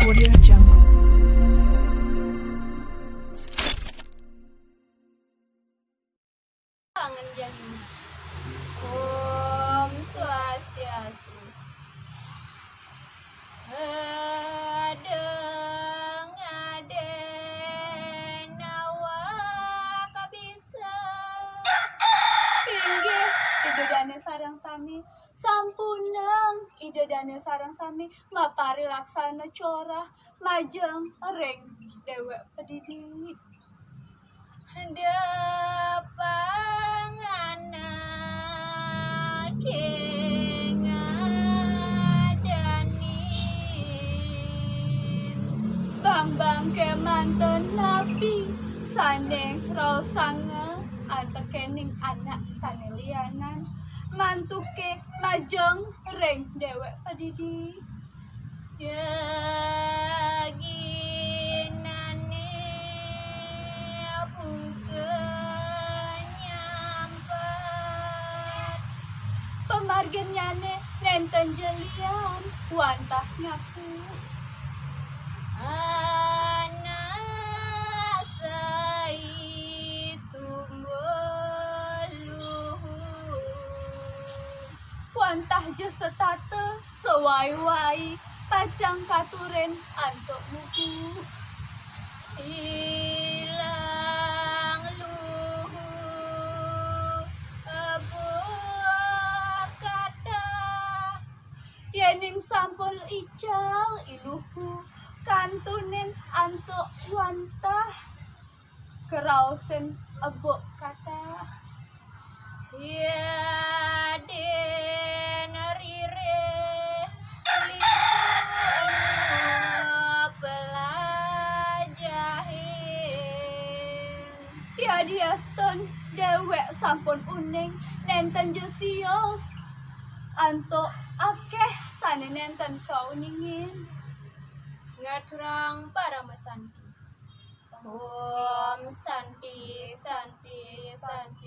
Kangen jadi. Om Swastiastu. Adeng nawa kabisa. Inggih idedane sareng sami sampuneng idedane sareng sami mapari laksana corah majeng ring dewek pedidi. Depangana kengadanin bambang kemanten nabi sane rosanga antekening anak sane lianan mantuke majeng ring dewek pedidi. Yaginane nyampat pemargennyane nenten jelian wantah nyapu anak saitumbuluhu wantah jesetate sewai-wai pacang katuren antuk muku ilang luhu abu kata yening sampul ical iluhu kantunin antuk wantah kerausen abu kata ya den rire ya diaston dewek sampun uning nenten jesios antuk akeh sane nenten kauningin ngaturang para Santi. Om Santi Santi Santi